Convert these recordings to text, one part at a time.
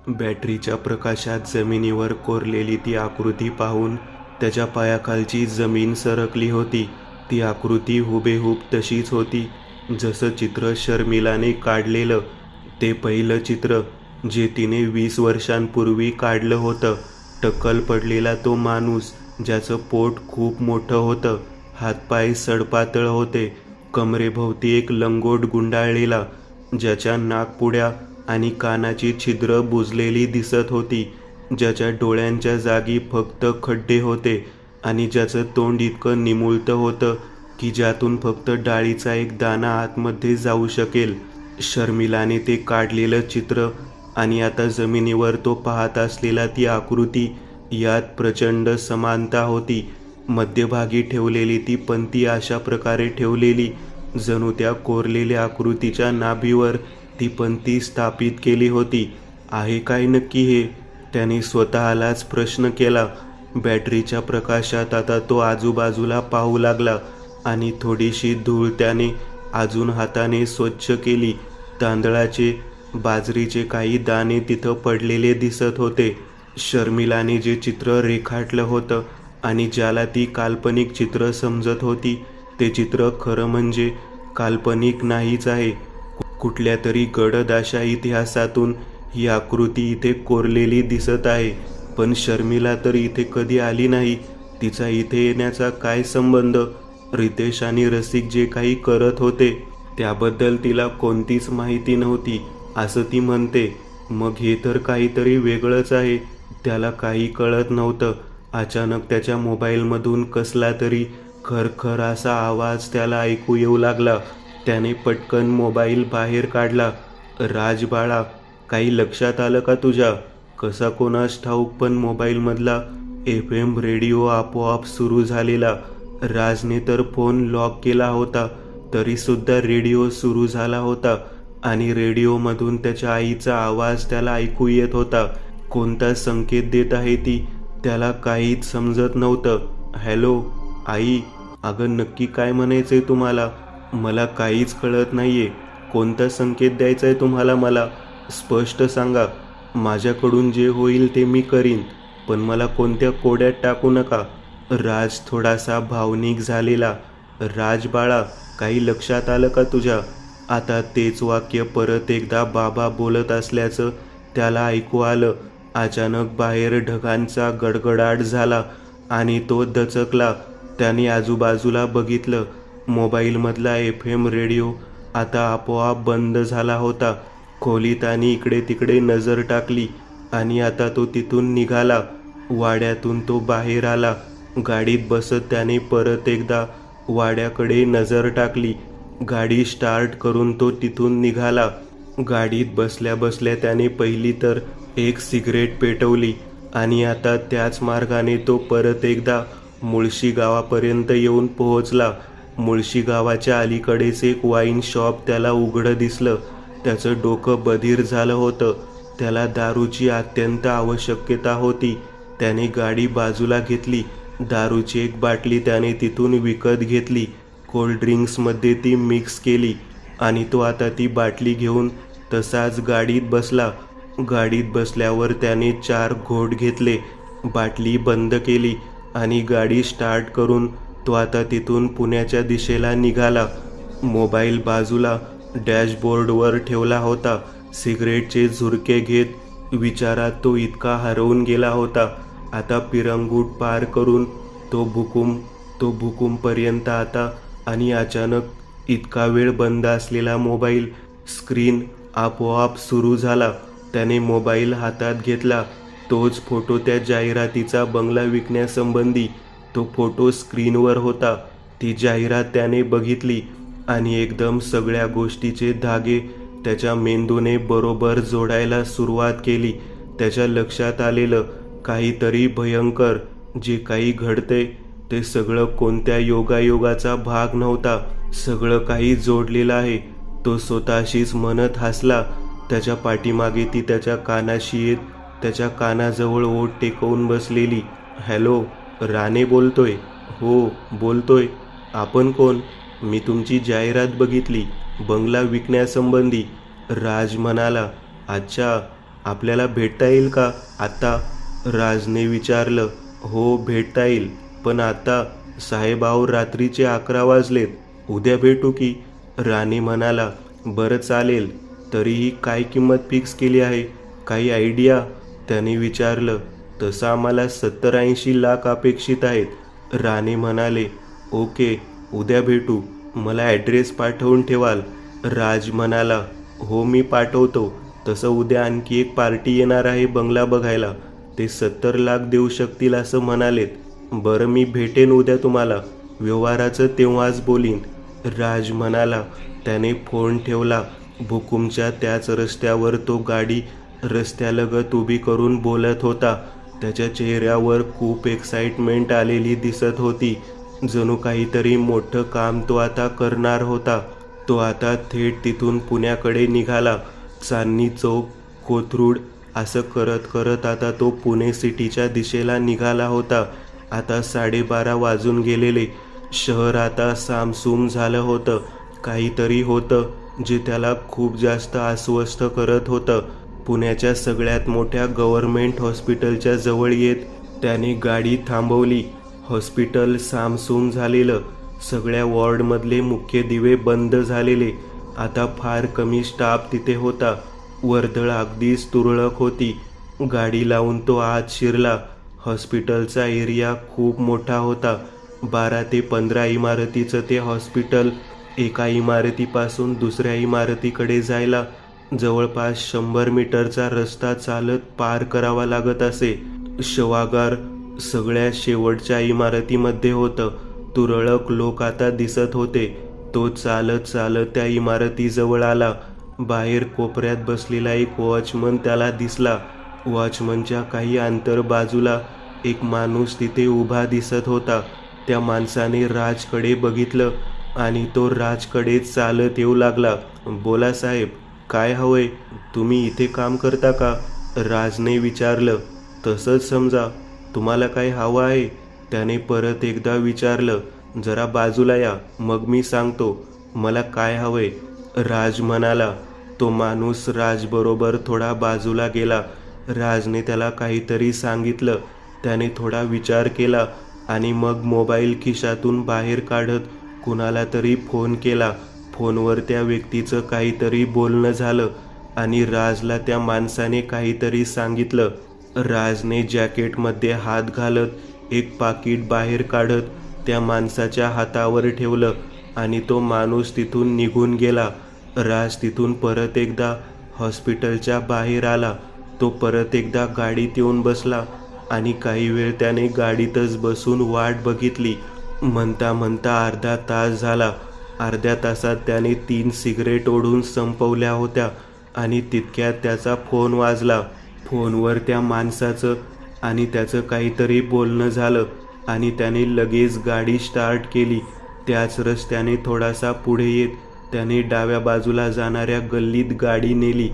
बॅटरीच्या प्रकाशात जमिनीवर कोरलेली ती आकृती पाहून त्याच्या पायाखालची जमीन सरकली होती. ती आकृती हुबेहूब तशीच होती जसं चित्र शर्मिलाने काढलेलं. ते पहिलं चित्र जे तिने 20 वर्षांपूर्वी काढलं होतं. टक्कल पडलेला तो माणूस ज्याचं पोट खूप मोठं होतं, हातपाय सडपातळ होते, कमरेभोवती एक लंगोट गुंडाळलेला, ज्याच्या नाकपुड्या आणि कानाची छिद्र बुजलेली दिसत होती, ज्याच्या डोळ्यांच्या जागी फक्त खड्डे होते आणि ज्याचं तोंड इतकं निमुळतं होतं की ज्यातून फक्त डाळीचा एक दाणा आतमध्ये जाऊ शकेल. शर्मिलाने ते काढलेलं चित्र आणि आता जमिनीवर तो पाहत असलेला ती आकृती यात प्रचंड समानता होती. मध्यभागी ठेवलेली ती पंती अशा प्रकारे ठेवलेली जणू त्या कोरलेल्या आकृतीच्या नाभीवर ती पंती स्थापित केली होती. आहे काय नक्की हे? त्याने स्वतःलाच प्रश्न केला. बॅटरीच्या प्रकाशात आता तो आजूबाजूला पाहू लागला आणि थोडीशी धूळ त्याने अजून हाताने स्वच्छ केली. तांदळाचे, बाजरीचे काही दाणे तिथं पडलेले दिसत होते. शर्मिलाने जे चित्र रेखाटलं होतं आणि ज्याला ती काल्पनिक चित्र समजत होती, ते चित्र खरं म्हणजे काल्पनिक नाहीच आहे. कुठल्या तरी गडद अशा इतिहासातून ही आकृती इथे कोरलेली दिसत आहे. पण शर्मिला तर इथे कधी आली नाही. तिचा इथे येण्याचा काय संबंध? रितेश आणि रसिक जे काही करत होते त्याबद्दल तिला कोणतीच माहिती नव्हती असं ती म्हणते. मग हे तर काहीतरी वेगळंच आहे. त्याला काही कळत नव्हतं. अचानक त्याच्या मोबाईलमधून कसला तरी खरखर असा आवाज त्याला ऐकू येऊ लागला. त्याने पटकन मोबाईल बाहेर काढला. राज बाळा, काही लक्षात आलं का तुझ्या? कसा कोणास ठाऊक पण मोबाईलमधला FM रेडिओ आपोआप सुरू झालेला. राजने तर फोन लॉक केला होता तरीसुद्धा रेडिओ सुरू झाला होता आणि रेडिओमधून त्याच्या आईचा आवाज त्याला ऐकू येत होता. कोणता संकेत देत आहे ती त्याला काहीच समजत नव्हतं. हॅलो आई, अगं नक्की काय म्हणायचंय तुम्हाला? मला काहीच कळत नाहीये. कोणता संकेत द्यायचा आहे तुम्हाला? मला स्पष्ट सांगा. माझ्याकडून जे होईल ते मी करीन, पण मला कोणत्या कोड्यात टाकू नका. राज थोडासा भावनिक झालेला. राज बाळा, काही लक्षात आलं का तुझ्या? आता तेच वाक्य परत एकदा बाबा बोलत असल्याचं त्याला ऐकू आलं. अचानक बाहेर ढगांचा गडगडाट झाला आणि तो दचकला. त्याने आजूबाजूला बघितलं. मोबाईलमधला FM रेडिओ आता आपोआप बंद झाला होता. खोलीत आणि इकडे तिकडे नजर टाकली आणि आता तो तिथून निघाला. वाड्यातून तो बाहेर आला. गाडीत बसत त्याने परत एकदा वाड्याकडे नजर टाकली. गाडी स्टार्ट करून तो तिथून निघाला. गाडीत बसल्या बसल्या त्याने पहिली तर एक सिगरेट पेटवली आणि आता त्याच मार्गाने तो परत एकदा मुळशी गावापर्यंत येऊन पोहोचला. मुळशी गावाच्या अलीकडेच एक वाईन शॉप त्याला उघडं दिसलं. त्याचं डोकं बधीर झालं होतं. त्याला दारूची अत्यंत आवश्यकता होती. त्याने गाडी बाजूला घेतली. दारूची एक बाटली त्याने तिथून विकत घेतली. कोल्ड्रिंक्समध्ये ती मिक्स केली आणि तो आता ती बाटली घेऊन तसाच गाडीत बसला. गाडीत बसल्यावर त्याने 4 घोट घेतले. बाटली बंद केली आणि गाडी स्टार्ट करून तो आता तिथून पुण्याच्या दिशेला निघाला. मोबाईल बाजूला डॅशबोर्डवर ठेवला होता. सिगरेटचे झुरके घेत विचारात तो इतका हरवून गेला होता. आता पिरंगूट पार करून तो भुकुमपर्यंत आता आणि अचानक इतका वेळ बंद असलेला मोबाईल स्क्रीन आपोआप सुरू झाला. त्याने मोबाईल हातात घेतला. तोच फोटो त्या जाहिरातीचा बंगला विकण्यासंबंधी. तो फोटो स्क्रीनवर होता. ती जाहिरात त्याने बघितली आणि एकदम सगळ्या गोष्टीचे धागे त्याच्या मेंदूने बरोबर जोडायला सुरुवात केली. त्याच्या लक्षात आलेलं काहीतरी भयंकर. जे काही घडतंय ते सगळं कोणत्या योगायोगाचा भाग नव्हता. सगळं काही जोडलेलं आहे. तो स्वतःशीच म्हणत हसला. त्याच्या पाठीमागे ती त्याच्या कानाशी येत त्याच्या कानाजवळ ओठ टेकवून बसलेली. हॅलो, राणे बोलतोय. हो बोलतोय. आपण कोण? मी तुमची जाहिरात बघितली, बंगला विकण्यासंबंधी. राज म्हणाला. अच्छा, आपल्याला भेटता येईल का आता? राजने विचारलं. हो, भेटता येईल, पण आता? साहेब, अहो, रात्रीचे 11 वाजलेत. उद्या भेटू की? राणे म्हणाला. बरं, चालेल. तरीही काय किंमत फिक्स केली आहे? काही आयडिया? त्याने विचारलं. तसं आम्हाला 70-80 लाख अपेक्षित आहेत. राणे म्हणाले. ओके, उद्या भेटू. मला ॲड्रेस पाठवून ठेवाल? राज म्हणाला. हो, मी पाठवतो. तसं उद्या आणखी एक पार्टी येणार आहे बंगला बघायला. ते 70 लाख देऊ शकतील असं म्हणालेत. बरं, मी भेटेन उद्या तुम्हाला. व्यवहाराचं तेव्हाच बोलीन, राज म्हणाला. त्याने फोन ठेवला. भुकुमच्या त्याच रस्त्यावर तो गाडी रस्त्यालगत उभी करून बोलत होता. त्याच्या चेहऱ्यावर खूप एक्साइटमेंट आलेली दिसत होती. जणू काहीतरी मोठं काम तो आता करणार होता. तो आता थेट तिथून पुण्याकडे निघाला. चांदणी चौक, कोथरूड असं करत करत आता तो पुणे सिटीच्या दिशेला निघाला होता. आता 12:30 वाजून गेलेले. शहर आता सामसूम झालं होतं. काहीतरी होतं जे त्याला खूप जास्त अस्वस्थ करत होतं. पुण्याच्या सगळ्यात मोठ्या गव्हर्नमेंट हॉस्पिटलच्या जवळ येत त्याने गाडी थांबवली. हॉस्पिटल सामसूम झालेलं. सगळ्या वॉर्डमधले मुख्य दिवे बंद झालेले. आता फार कमी स्टाफ तिथे होता. वर्दळ अगदीच तुरळक होती. गाडी लावून तो आत शिरला. हॉस्पिटलचा एरिया खूप मोठा होता. 12 ते 15 इमारतीचं ते हॉस्पिटल. एका इमारतीपासून दुसऱ्या इमारतीकडे जायला जवळपास 100 मीटरचा रस्ता चालत पार करावा लागत असे. शवागार सगळ्यात शेवटच्या इमारतीमध्ये होतं. तुरळक लोक आता दिसत होते. तो चालत चालत त्या इमारतीजवळ आला. बाहेर कोपऱ्यात बसलेला एक वॉचमन त्याला दिसला. वॉचमनच्या काही अंतर बाजूला एक माणूस तिथे उभा दिसत होता. त्या माणसाने राजकडे बघितलं आणि तो राजकडे चालत येऊ लागला. बोला साहेब, काय हवंय? तुम्ही इथे काम करता का? राजने विचारलं. तसंच समजा. तुम्हाला काय हवं आहे? त्याने परत एकदा विचारलं. जरा बाजूला या, मग मी सांगतो मला काय हवंय, राज म्हणाला. तो माणूस राजबरोबर थोडा बाजूला गेला. राजने त्याला काहीतरी सांगितलं. त्याने थोडा विचार केला आणि मग मोबाईल खिशातून बाहेर काढत कुणाला तरी फोन केला. फोनवर त्या व्यक्तीचं काहीतरी बोलणं झालं आणि राजला त्या माणसाने काहीतरी सांगितलं. राजने जॅकेटमध्ये हात घालत एक पाकीट बाहेर काढत त्या माणसाच्या हातावर ठेवलं आणि तो माणूस तिथून निघून गेला. राज तिथून परत एकदा हॉस्पिटलच्या बाहेर आला. तो परत एकदा गाडीत येऊन बसला आणि काही वेळ त्याने गाडीतच बसून वाट बघितली. म्हणता म्हणता अर्धा तास झाला. अर्ध्या तासात त्याने 3 सिगरेट ओढून संपवल्या होत्या आणि तितक्यात त्याचा फोन वाजला. फोनवर त्या माणसाचं आणि त्याचं काहीतरी बोलणं झालं आणि त्याने लगेच गाडी स्टार्ट केली. त्याच रस्त्याने थोडासा पुढे येत त्याने डाव्या बाजूला जाणाऱ्या गल्लीत गाडी नेली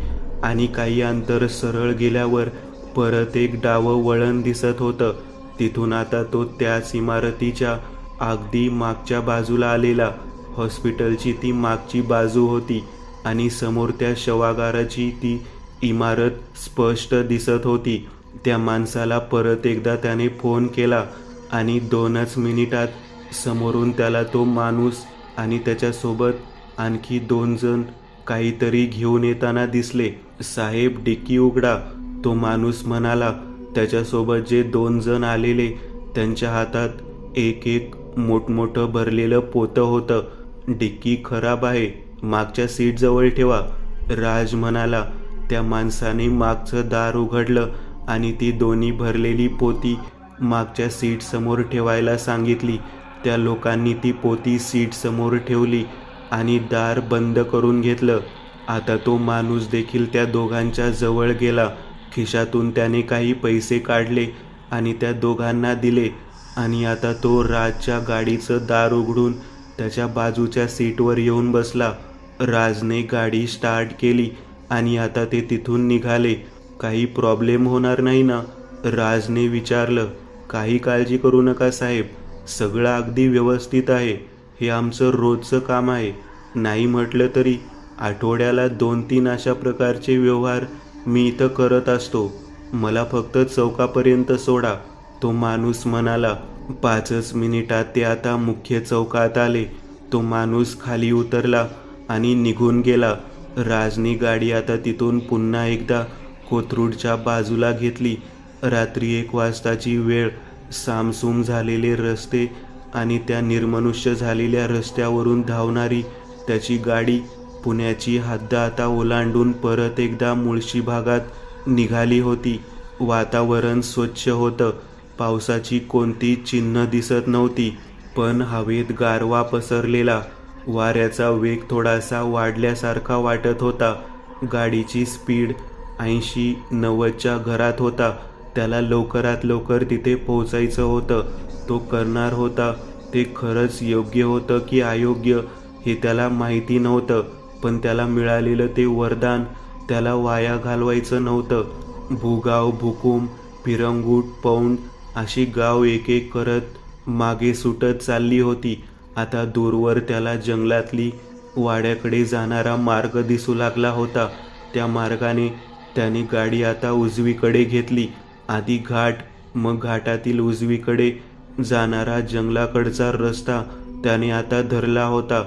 आणि काही अंतर सरळ गेल्यावर परत एक डावं वळण दिसत होतं. तिथून आता तो त्याच इमारतीच्या अगदी मागच्या बाजूला आलेला. हॉस्पिटलची ती मागची बाजू होती आणि समोर त्या शवागाराची ती इमारत स्पष्ट दिसत होती. त्या माणसाला परत एकदा त्याने फोन केला आणि 2च मिनिटात समोरून त्याला तो माणूस आणि त्याच्यासोबत आणखी 2 जण काहीतरी घेऊन येताना दिसले. साहेब, डिक्की उघडा, तो माणूस म्हणाला. त्याच्यासोबत जे 2 जण आलेले त्यांच्या हातात एक मोठमोठं भरलेलं पोतं होतं. डिक्की खराब आहे, मागच्या सीटजवळ ठेवा, राज म्हणाला. त्या माणसाने मागचं दार उघडलं आणि ती दोन्ही भरलेली पोती मागच्या सीट समोर ठेवायला सांगितली. त्या लोकांनी ती पोती सीट समोर ठेवली आणि दार बंद करून घेतलं. आता तो माणूस देखील त्या दोघांच्या जवळ गेला. खिशातून त्याने काही पैसे काढले आणि त्या दोघांना दिले आणि आता तो राजच्या गाडीचं दार उघडून त्याच्या बाजूच्या सीटवर येऊन बसला. राजने गाडी स्टार्ट केली आणि आता ते तिथून निघाले. काही प्रॉब्लेम होणार नाही ना? राजने विचारलं. काही काळजी करू नका साहेब, सगळं अगदी व्यवस्थित आहे. हे आमचं रोजचं काम आहे. नाही म्हटलं तरी आठवड्याला 2-3 अशा प्रकारचे व्यवहार मी इथं करत असतो. मला फक्त चौकापर्यंत सोडा. तो माणूस म्हणाला. 5च मिनिटात ते आता मुख्य चौकात आले. तो माणूस खाली उतरला आणि निघून गेला. राजनी गाडी आता तिथून पुन्हा एकदा कोथरूडच्या बाजूला घेतली. रात्री 1 वाजताची वेळ. सामसूम झालेले रस्ते आणि त्या निर्मनुष्य झालेल्या रस्त्यावरून धावणारी त्याची गाडी पुण्याची हद्द आता ओलांडून परत एकदा मुळशी भागात निघाली होती. वातावरण स्वच्छ होतं. पावसाची कोणती चिन्ह दिसत नव्हती, पण हवेत गारवा पसरलेला. वाऱ्याचा वेग थोडासा वाढल्यासारखा वाटत होता. गाडीची स्पीड 80-90च्या घरात होता. त्याला लवकरात लवकर तिथे पोहोचायचं होतं. तो करणार होता ते खरंच योग्य होतं की अयोग्य हे त्याला माहिती नव्हतं, पण त्याला मिळालेलं ते वरदान त्याला वाया घालवायचं नव्हतं. भूगाव, भुकुम, पिरंगुट, पौंड अशी गाव एक एक करत मागे सुटत चालली होती. आता दूरवर त्याला जंगलातली वाड्याकडे जाणारा मार्ग दिसू लागला होता. त्या मार्गाने त्याने गाडी आता उजवीकडे घेतली. आधी घाट, मग घाटातील उजवीकडे जाणारा जंगलाकडचा रस्ता त्याने आता धरला होता.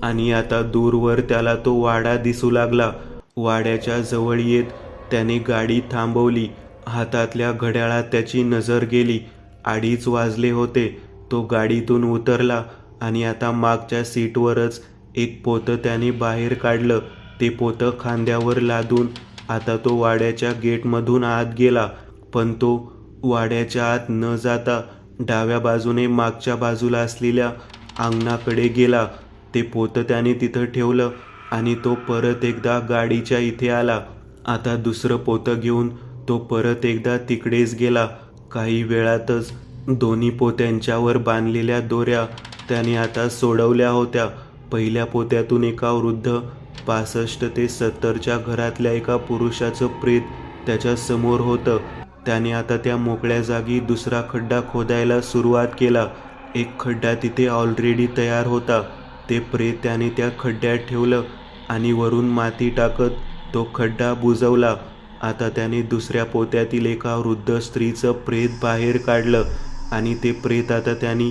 आणि आता दूरवर त्याला तो वाडा दिसू लागला. वाड्याच्या जवळ येत त्याने गाडी थांबवली. हातातल्या घड्याळात त्याची नजर गेली. 2:30 वाजले होते. तो गाडीतून उतरला आणि आता मागच्या सीटवरच एक पोतं त्याने बाहेर काढलं. ते पोतं खांद्यावर लादून आता तो वाड्याच्या गेटमधून आत गेला. पण तो वाड्याच्या आत न जाता डाव्या बाजूने मागच्या बाजूला असलेल्या अंगणाकडे गेला. ते पोतं त्याने तिथं ठेवलं आणि तो परत एकदा गाडीच्या इथे आला. आता दुसरं पोतं घेऊन तो परत एकदा तिकडेच गेला. काही वेळातच दोन्ही पोत्यांच्यावर बांधलेल्या दोऱ्या त्याने आता सोडवल्या होत्या. पहिल्या पोत्यातून एका वृद्ध 65 ते 70च्या घरातल्या एका पुरुषाचं प्रेत त्याच्या समोर होतं. त्याने आता त्या मोकळ्या जागी दुसरा खड्डा खोदायला सुरुवात केला. एक खड्डा तिथे ऑलरेडी तयार होता. ते प्रेत त्याने त्या खड्ड्यात ठेवलं आणि वरून माती टाकत तो खड्डा बुजवला. आता त्याने दुसऱ्या पोत्यातील एका वृद्ध स्त्रीचं प्रेत बाहेर काढलं आणि ते प्रेत आता त्याने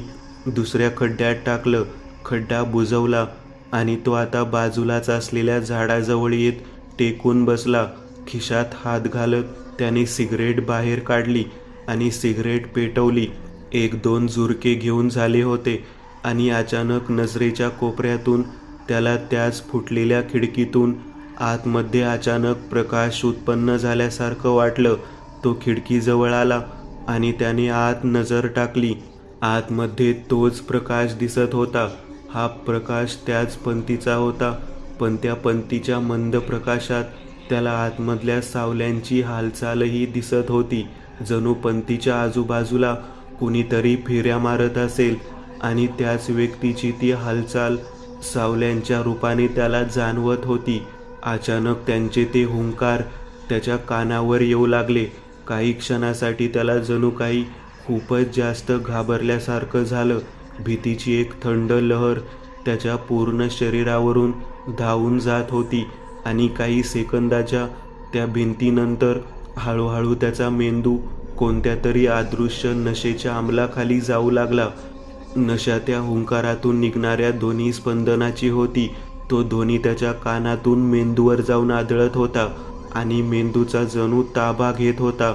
दुसऱ्या खड्ड्यात टाकलं. खड्डा बुजवला आणि तो आता बाजूलाच असलेल्या झाडाजवळ येत टेकून बसला. खिशात हात घालत त्याने सिगरेट बाहेर काढली आणि सिगरेट पेटवली. 1-2 झुरके घेऊन झाले होते आणि अचानक नजरेच्या कोपऱ्यातून त्याला त्याच फुटलेल्या खिडकीतून आतमध्ये अचानक प्रकाश उत्पन्न झाल्यासारखं वाटलं. तो खिडकीजवळ आला आणि त्याने आत नजर टाकली. आतमध्ये तोच प्रकाश दिसत होता. हा प्रकाश त्याच पंथीचा होता, पण त्या पंथीच्या मंद प्रकाशात त्याला आतमधल्या सावल्यांची हालचालही दिसत होती. जणू पंथीच्या आजूबाजूला कुणीतरी फेऱ्या मारत असेल आणि त्याच व्यक्तीची ती हालचाल सावल्यांच्या रूपाने त्याला जाणवत होती. अचानक त्यांचे ते हुंकार त्याच्या कानावर येऊ लागले. काही क्षणासाठी त्याला जणू काही खूपच जास्त घाबरल्यासारखं झालं. भीतीची एक थंड लहर त्याच्या पूर्ण शरीरावरून धावून जात होती आणि काही सेकंदाच्या त्या भिंतीनंतर हळूहळू त्याचा मेंदू कोणत्या तरी अदृश्य नशेच्या अंमलाखाली जाऊ लागला. नशा त्या हुंकारातून निघणाऱ्या ध्वनी स्पंदनाची होती. तो ध्वनी त्याच्या कानातून मेंदूवर जाऊन आदळत होता आणि मेंदूचा जणू ताबा घेत होता.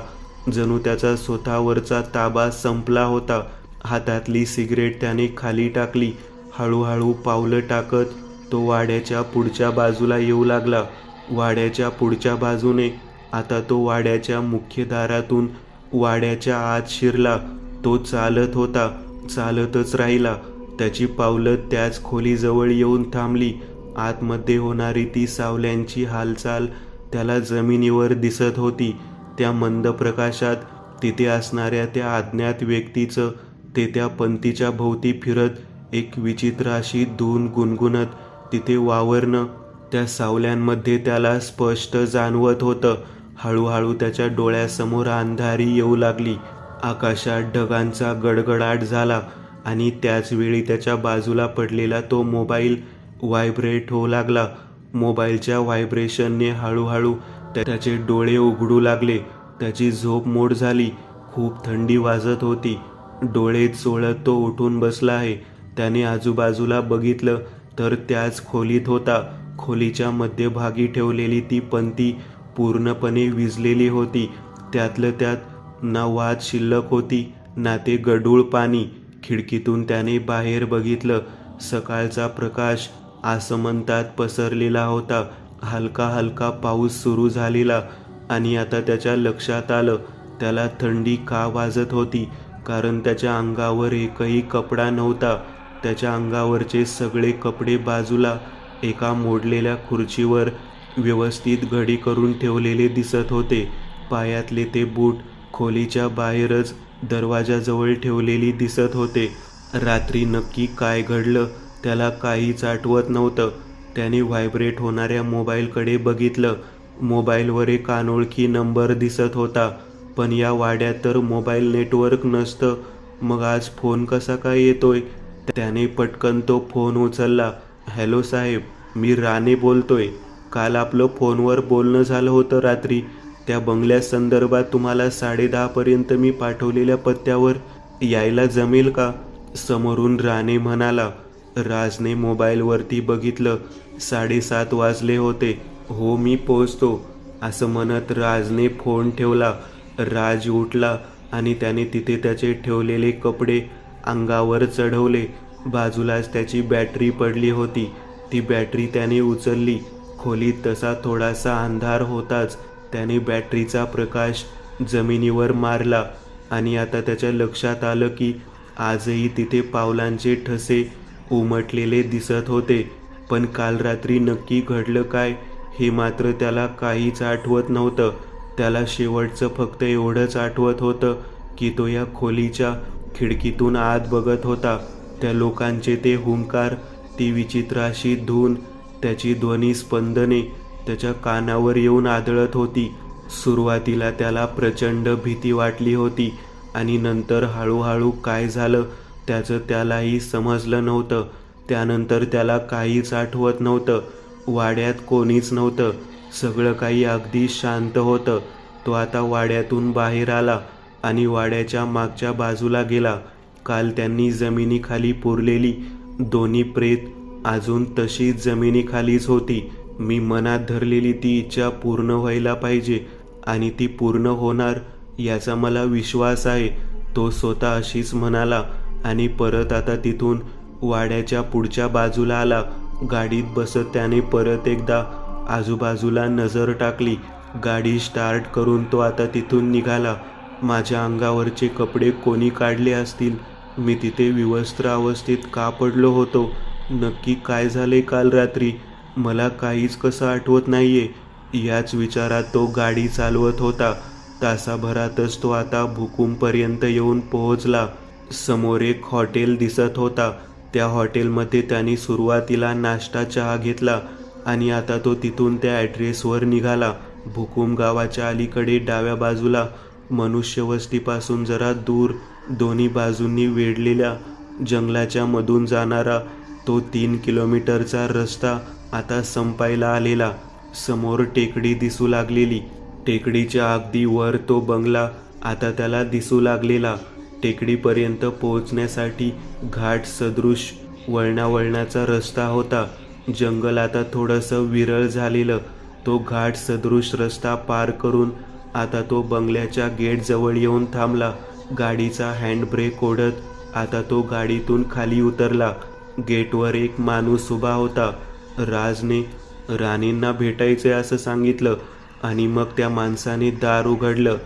जणू त्याचा स्वतःवरचा ताबा संपला होता. हातातली सिगरेट त्याने खाली टाकली. हळूहळू पावलं टाकत तो वाड्याच्या पुढच्या बाजूला येऊ लागला. वाड्याच्या पुढच्या बाजूने आता तो वाड्याच्या मुख्य दारातून वाड्याच्या आत शिरला. तो चालत होता, चालतच राहिला. त्याची पावलं त्याच खोलीजवळ येऊन थांबली. आतमध्ये होणारी ती सावल्यांची हालचाल त्याला जमिनीवर दिसत होती. त्या मंद प्रकाशात तिथे असणाऱ्या त्या अज्ञात व्यक्तीचं ते त्या पंथीच्या भोवती फिरत एक विचित्र अशी धून गुणगुणत तिथे वावरणं त्या सावल्यांमध्ये त्याला स्पष्ट जाणवत होतं. हळूहळू त्याच्या डोळ्यासमोर अंधारी येऊ लागली. आकाशात ढगांचा गडगडाट झाला आणि त्याचवेळी त्याच्या बाजूला पडलेला तो मोबाईल व्हायब्रेट होऊ लागला. मोबाईलच्या व्हायब्रेशनने हळूहळू त्याचे डोळे उघडू लागले. त्याची झोप मोड झाली. खूप थंडी वाजत होती. डोळे चोळत तो उठून बसला आहे. त्याने आजूबाजूला बघितलं तर त्याच खोलीत होता. खोलीच्या मध्यभागी ठेवलेली ती पंती पूर्णपणे विझलेली होती. त्यातलं त्यात ना वात शिल्लक होती ना ते गढूळ पाणी. खिडकीतून त्याने बाहेर बघितलं. सकाळचा प्रकाश आसमंतात पसरलेला होता. हलका हलका पाऊस सुरू झालेला. आणि आता त्याच्या लक्षात आलं त्याला थंडी का वाजत होती. कारण त्याच्या अंगावर एकही कपडा नव्हता. त्याच्या अंगावरचे सगळे कपडे बाजूला एका मोडलेल्या खुर्चीवर व्यवस्थित घडी करून ठेवलेले दिसत होते. पायातले ते बूट खोलीच्या बाहेरच दरवाजाजवळ ठेवलेली दिसत होते. रात्री नक्की काय घडलं त्याला काहीच आठवत नव्हतं. त्याने व्हायब्रेट होणाऱ्या मोबाईलकडे बघितलं. मोबाईलवर एक अनोळखी नंबर दिसत होता. पण या वाड्यात तर मोबाईल नेटवर्क नसतं. मग आज फोन कसा काय येतोय? त्याने पटकन तो फोन उचलला. हॅलो साहेब, मी राणे बोलतोय. काल आपलं फोनवर बोलणं झालं होतं रात्री. त्या बंगल्यासंदर्भात तुम्हाला 10:30 पर्यंत मी पाठवलेल्या पत्त्यावर यायला जमेल का? समोरून राणे म्हणाला. राजने मोबाईलवरती बघितलं. 7:30 वाजले होते. हो, मी पोहोचतो असं म्हणत राजने फोन ठेवला. राज उठला आणि त्याने तिथे त्याचे ठेवलेले कपडे अंगावर चढवले. बाजूलाच त्याची बॅटरी पडली होती. ती बॅटरी त्याने उचलली. खोलीत तसा थोडासा अंधार होताच त्याने बॅटरीचा प्रकाश जमिनीवर मारला. आणि आता त्याच्या लक्षात आलं की आजही तिथे पावलांचे ठसे उमटलेले दिसत होते. पण काल रात्री नक्की घडलं काय हे मात्र त्याला काहीच आठवत नव्हतं. त्याला शेवटचं फक्त एवढंच आठवत होतं की तो या खोलीच्या खिडकीतून आत बघत होता. त्या लोकांचे ते हुंकार, ती विचित्र अशी धून, त्याची ध्वनी स्पंदने त्याच्या कानावर येऊन आदळत होती. सुरुवातीला त्याला प्रचंड भीती वाटली होती आणि नंतर हळूहळू काय झालं त्याचं त्यालाही समजलं नव्हतं. त्यानंतर त्याला काहीच आठवत नव्हतं. वाड्यात कोणीच नव्हतं. सगळं काही अगदी शांत होतं. तो आता वाड्यातून बाहेर आला आणि वाड्याच्या मागच्या बाजूला गेला. काल त्यांनी जमिनीखाली पुरलेली दोन्ही प्रेत अजून तशीच जमिनीखालीच होती. मी मनात धरलेली ती इच्छा पूर्ण व्हायला पाहिजे आणि ती पूर्ण होणार याचा मला विश्वास आहे, तो स्वतः अशीच म्हणाला. आणि परत आता तिथून वाड्याच्या पुढच्या बाजूला आला. गाडीत बसत त्याने परत एकदा आजूबाजूला नजर टाकली. गाडी स्टार्ट करून तो आता तिथून निघाला. माझ्या अंगावरचे कपडे कोणी काढले असतील? मी तिथे विवस्त्र अवस्थेत का पडलो होतो? नक्की काय झाले काल रात्री? मला काहीच कसं आठवत नाहीये. याच विचारात तो गाडी चालवत होता. तासाभरातच तो आता भुकुमपर्यंत येऊन पोहोचला. समोर एक हॉटेल दिसत होता. त्या हॉटेलमध्ये त्यांनी सुरुवातीला नाश्ता चहा घेतला आणि आता तो तिथून त्या ॲड्रेसवर निघाला. भुकुम गावाच्या अलीकडे डाव्या बाजूला मनुष्यवस्तीपासून जरा दूर दोन्ही बाजूंनी वेढलेल्या जंगलाच्या मधून जाणारा तो 3 किलोमीटरचा रस्ता आता संपायला आलेला. समोर टेकडी दिसू लागलेली. टेकडीच्या अगदी वर तो बंगला आता त्याला दिसू लागलेला. टेकडीपर्यंत पोहोचण्यासाठी घाट सदृश वळणावळणाचा रस्ता होता. जंगल आता थोडंसं विरळ झालेलं. तो घाट सदृश रस्ता पार करून आता तो बंगल्याच्या गेटजवळ येऊन थांबला. गाडीचा हँडब्रेक ओढत आता तो गाडीतून खाली उतरला. गेटवर एक माणूस उभा होता. राजने राणेंना भेटायचे असं सांगितलं आणि मग त्या माणसाने दार उघडलं.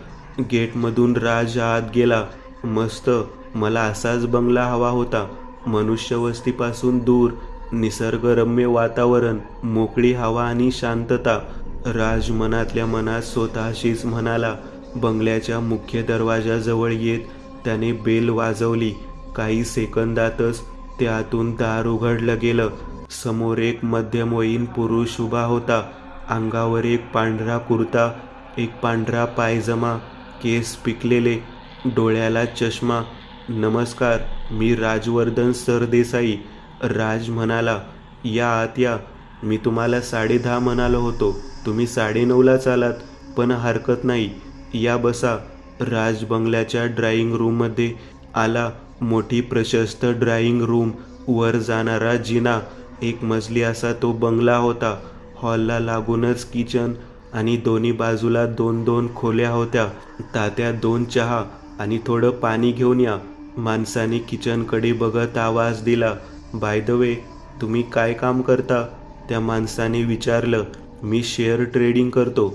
गेटमधून राज आत गेला. मस्त, मला असाच बंगला हवा होता. मनुष्यवस्तीपासून दूर, निसर्गरम्य वातावरण, मोकळी हवा आणि शांतता. राज मनातल्या मनात स्वतःशीच म्हणाला. बंगल्याच्या मुख्य दरवाजाजवळ येत त्याने बेल वाजवली. काही सेकंदातच ते आतून दार उघडलं गेलं. समोर एक मध्यमवयीन पुरुष उभा होता. अंगावर एक पांढरा कुर्ता, एक पांढरा पायजमा, केस पिकलेले, डोळ्याला चष्मा. नमस्कार, मी राजवर्धन सरदेसाई, राज म्हणाला. या आत या. मी तुम्हाला 10:30 म्हणालो होतो, तुम्ही 9:30लाच आलात. पण हरकत नाही, या बसा. राज बंगल्याच्या ड्रॉइंग रूममध्ये आला. मोठी प्रशस्त ड्रॉइंग रूम, वर जाणारा जिना, 1 मजली असा तो बंगला होता. हॉलला लागूनच किचन आणि दोन्ही बाजूला 2-2 खोल्या होत्या. तात्या 2 चहा आणि थोडं पाणी घेऊन या. माणसाने किचनकडे बघत आवाज दिला. बाय द वे, तुम्ही काय काम करता? त्या माणसाने विचारलं. मी शेअर ट्रेडिंग करतो,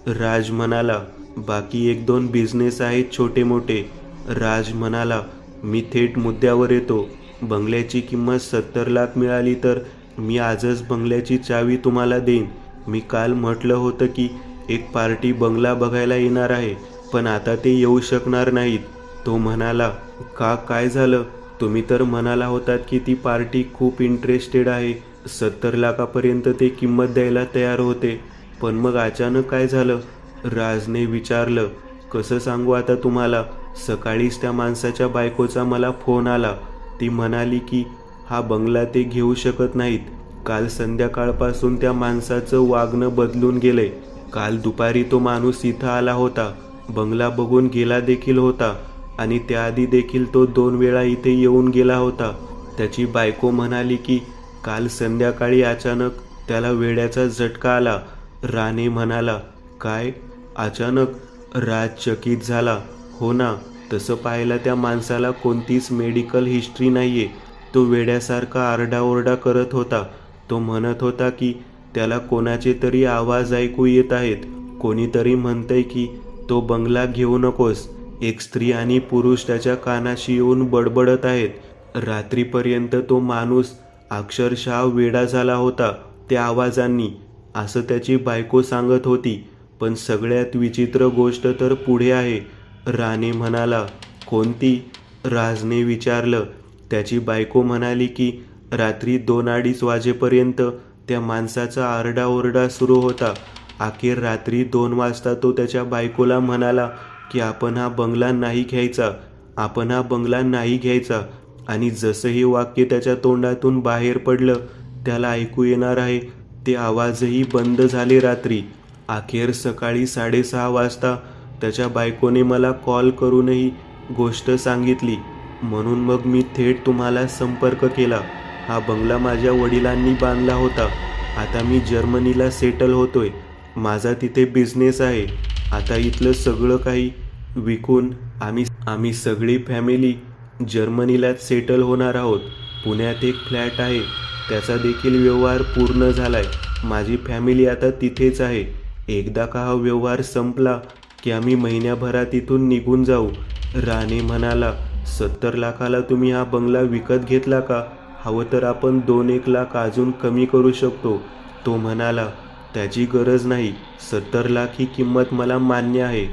राज म्हणाला. बाकी 1-2 बिझनेस आहेत छोटे मोठे. राज म्हणाला. मी थेट मुद्द्यावर येतो. बंगल्याची किंमत 70 लाख मिळाली तर मी आजच बंगल्याची चावी तुम्हाला देईन. मी काल म्हटलं होतं की एक पार्टी बंगला बघायला येणार आहे, पण आता ते येऊ शकणार नाहीत. तो म्हणाला. का, काय झालं? तुम्ही तर म्हणाला होतात की ती पार्टी खूप इंटरेस्टेड आहे. 70 लाखापर्यंत ते किंमत द्यायला तयार होते. पण मग अचानक काय झालं? राजने विचारलं. कसं सांगू आता तुम्हाला? सकाळीच त्या माणसाच्या बायकोचा मला फोन आला. ती म्हणाली की हा बंगला ते घेऊ शकत नाहीत. काल संध्याकाळपासून त्या माणसाचं वागणं बदलून गेलंय. काल दुपारी तो माणूस इथं आला होता, बंगला बघून गेला देखील होता आणि त्याआधी देखील तो 2 वेळा इथे येऊन गेला होता. त्याची बायको म्हणाली की काल संध्याकाळी अचानक त्याला वेड्याचा झटका आला. राणे म्हणाला. काय, अचानक? राज चकित झाला. हो ना, तसं पाहायला त्या माणसाला कोणतीच मेडिकल हिस्ट्री नाहीये. तो वेड्यासारखा आरडाओरडा करत होता. तो म्हणत होता की त्याला कोणाचे तरी आवाज ऐकू येत आहेत. कोणीतरी म्हणतंय की तो बंगला घेऊ नकोस. एक स्त्री आणि पुरुष त्याच्या कानाशी येऊन बडबडत आहेत. रात्रीपर्यंत तो माणूस अक्षरशः वेडा झाला होता त्या आवाजांनी, असं त्याची बायको सांगत होती. पण सगळ्यात विचित्र गोष्ट तर पुढे आहे, राणे म्हणाला. कोणती? राजने विचारलं. त्याची बायको म्हणाली की रात्री 2-2:30 वाजेपर्यंत त्या माणसाचा आरडाओरडा सुरू होता. अखेर रात्री 2 वाजता तो त्याच्या बायकोला म्हणाला की आपण हा बंगला नाही घ्यायचा, आपण हा बंगला नाही घ्यायचा. आणि जसं हे वाक्य त्याच्या तोंडातून बाहेर पडलं, त्याला ऐकू येणार आहे ते आवाजही बंद झाले रात्री. अखेर सकाळी 6:30 वाजता त्याच्या बायकोने मला कॉल करूनही गोष्ट सांगितली. म्हणून मग मी थेट तुम्हाला संपर्क केला. हा बंगला माझ्या वडिलांनी बांधला होता. आता मी जर्मनीला सेटल होतोय. माझा तिथे बिझनेस आहे. आता इथलं सगळं काही विकून आम्ही सगळी फॅमिली जर्मनीलाच सेटल होणार आहोत. पुण्यात एक फ्लॅट आहे, त्याचा देखील व्यवहार पूर्ण झालाय. माझी फॅमिली आता तिथेच आहे. एकदा का हा व्यवहार संपला की आम्ही महिन्याभरात इथून निघून जाऊ. राणे म्हणाला. 70 लाखाला तुम्ही हा बंगला विकत घेतला का? हवं तर आपण 2-1 लाख अजून कमी करू शकतो. तो म्हणाला. त्याची गरज नाही, 70 लाख ही किंमत मला मान्य आहे.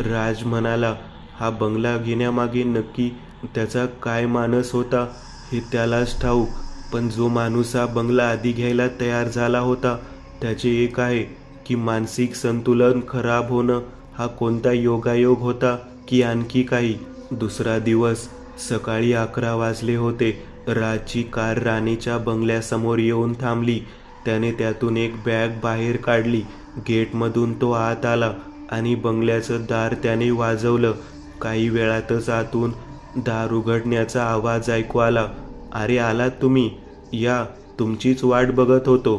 राज म्हणाला. हा बंगला घेण्यामागे नक्की त्याचा काय मानस होता हे त्यालाच ठाऊक. पण जो माणूस हा बंगला आधी घ्यायला तयार झाला होता, त्याचे एक आहे की मानसिक संतुलन खराब होणं हा कोणता योगायोग होता की आणखी काही. दुसरा दिवस, सकाळी 11 वाजले होते. राजची कार राणीच्या बंगल्यासमोर येऊन थांबली. त्याने त्यातून एक बॅग बाहेर काढली. गेटमधून तो आत आला आणि बंगल्याचं दार त्याने वाजवलं. काही वेळातच आतून दार उघडण्याचा आवाज ऐकू आला. अरे, आलात तुम्ही? या, तुमचीच वाट बघत होतो.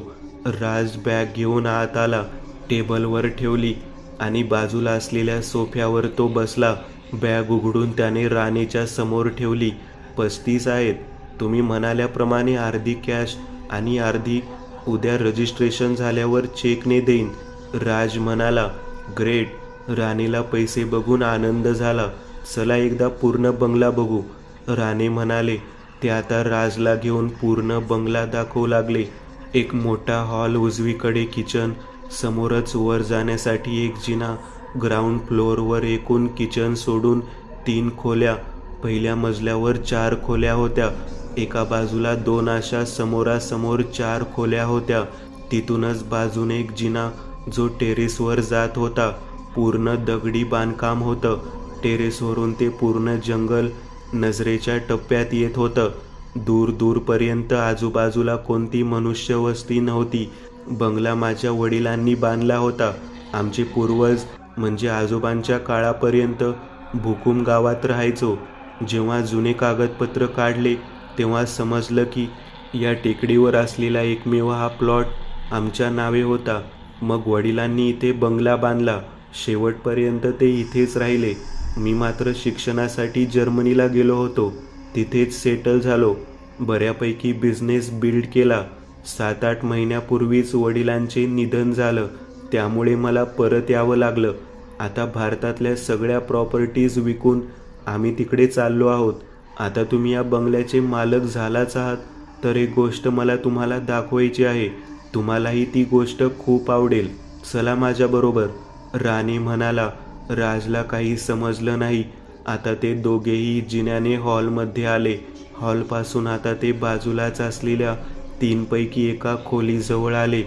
राज बॅग घेऊन आत आला, टेबलवर ठेवली आणि बाजूला असलेल्या सोफ्यावर तो बसला. बॅग उघडून त्याने राणीच्या समोर ठेवली. 35 आहेत. तुम्ही म्हणाल्याप्रमाणे अर्धी कॅश आणि अर्धी उद्या रजिस्ट्रेशन झाल्यावर चेकने देईन, राज म्हणाला. ग्रेट. राणीला पैसे बघून आनंद झाला. चला एकदा पूर्ण बंगला बघू, राणे म्हणाले. ते आता राजला घेऊन पूर्ण बंगला दाखवू लागले. एक मोठा हॉल, उजवीकडे किचन, समोरच वर जाण्यासाठी एक जिना, ग्राउंड फ्लोअरवर एकूण किचन सोडून 3 खोल्या. पहिल्या मजल्यावर 4 खोल्या होत्या. एका बाजूला 2 अशा समोरासमोर 4 खोल्या होत्या. तिथूनच बाजूने एक जिना जो टेरेसवर जात होता. पूर्ण दगडी बांधकाम होतं. टेरेसवरून ते पूर्ण जंगल नजरेच्या टप्प्यात येत होतं. दूर दूरपर्यंत आजूबाजूला कोणती मनुष्यवस्ती नव्हती. बंगला माझ्या वडिलांनी बांधला होता. आमचे पूर्वज म्हणजे आजोबांच्या काळापर्यंत भुकुम गावात राहायचो. जेव्हा जुने कागदपत्र काढले तेव्हा समजलं की या टेकडीवर असलेला एकमेव हा प्लॉट आमच्या नावे होता. मग वडिलांनी इथे बंगला बांधला. शेवटपर्यंत ते इथेच राहिले. मी मात्र शिक्षणासाठी जर्मनीला गेलो होतो. तिथेच सेटल झालो. बऱ्यापैकी बिझनेस बिल्ड केला. 7-8 महिन्यापूर्वीच वडिलांचे निधन झालं. त्यामुळे मला परत यावं लागलं. आता भारतातल्या सगळ्या प्रॉपर्टीज विकून आम्ही तिकडे चाललो आहोत. आता तुम्ही या बंगल्याचे मालक झालाच आहात तर एक गोष्ट मला तुम्हाला दाखवायची आहे. तुम्हालाही ती गोष्ट खूप आवडेल. चला माझ्याबरोबर. राणी म्हणाला. राजला काही समजलं नाही. आता ते दोघेही जिन्याने हॉलमध्ये आले. हॉलपासून आता ते बाजूलाच असलेल्या 3 पैकी एका खोलीजवळ आले.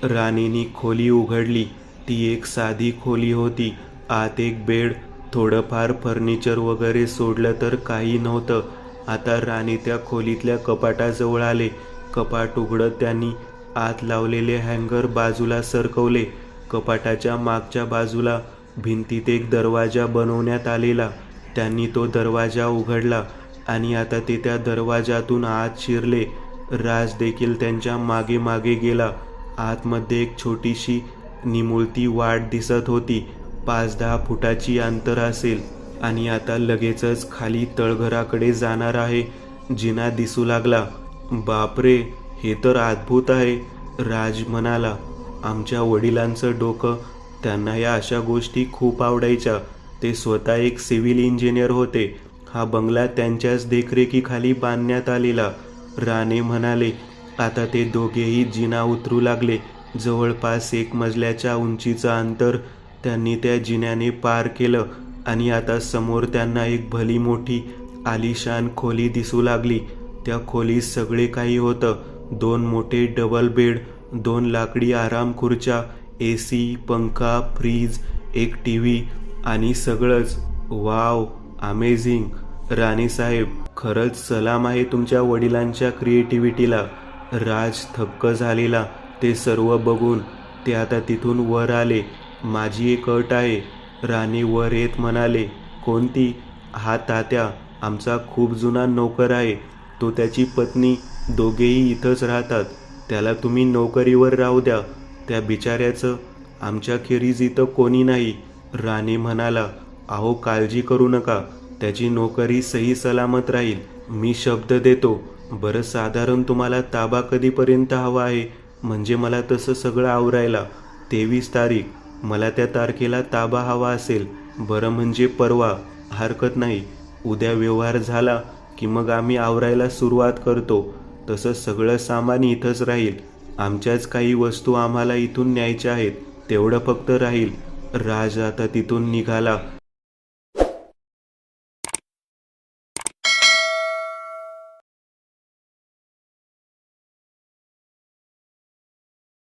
राणीनी खोली उघडली. ती एक साधी खोली होती. आत एक बेड, थोडंफार फर्निचर वगैरे सोडलं तर काही नव्हतं. आता राणी त्या खोलीतल्या कपाटाजवळ आले. कपाट उघडत त्यांनी आत लावलेले हँगर बाजूला सरकवले. कपाटाच्या मागच्या बाजूला भिंतीत एक दरवाजा बनवण्यात आलेला. त्यांनी तो दरवाजा उघडला आणि आता ते त्या दरवाजातून आत शिरले. राज देखील त्यांच्या मागे मागे गेला. आतमध्ये एक छोटीशी निमुळती वाट दिसत होती. 5-10 फुटाची अंतर असेल आणि आता लगेचच खाली तळघराकडे जाणार आहे. जिना दिसू लागला. बापरे, हे तर अद्भुत आहे, राज म्हणाला. आमच्या वडिलांचं डोकं. त्यांना या अशा गोष्टी खूप आवडायच्या. ते स्वतः एक सिव्हिल इंजिनियर होते. हा बंगला त्यांच्याच देखरेखीखाली बांधण्यात आलेला. राणे म्हणाले. आता ते दोघेही जिना उतरू लागले. जवळपास 1 मजल्याच्या उंचीचं अंतर त्यांनी त्या जिन्याने पार केलं आणि आता समोर त्यांना एक भली मोठी आलिशान खोली दिसू लागली. त्या खोलीत सगळे काही होतं. 2 मोठे डबल बेड, 2 लाकडी आराम खुर्च्या, AC, पंखा, फ्रीज, एक TV आणि सगळंच. Wow, amazing. राणीसाहेब, खरंच सलाम आहे तुमच्या वडिलांच्या क्रिएटिव्हिटीला. राज थक्क झालेला ते सर्व बघून. ते आता तिथून वर आले. माझी एक अट आहे, राणी वर येत म्हणाले. कोणती? हा तात्या आमचा खूप जुना नोकर आहे. तो त्याची पत्नी दोघेही इथंच राहतात. त्याला तुम्ही नोकरीवर राहू द्या. त्या बिचाऱ्याचं आमच्याखेरीज इथं कोणी नाही. राणे म्हणाला. अहो, काळजी करू नका. त्याची नोकरी सही सलामत राहील. मी शब्द देतो. बरं, साधारण तुम्हाला ताबा कधीपर्यंत हवा आहे? म्हणजे मला तसं सगळं आवरायला. 23 तारीख. मला त्या तारखेला ताबा हवा असेल. बरं, म्हणजे परवा. हरकत नाही. उद्या व्यवहार झाला की मग आम्ही आवरायला सुरुवात करतो. तसं सगळं सामान इथंच राहील. आमच्याच काही वस्तू आम्हाला इथून न्यायच्या आहेत. तेवढं फक्त राहील. राज आता तिथून निघाला.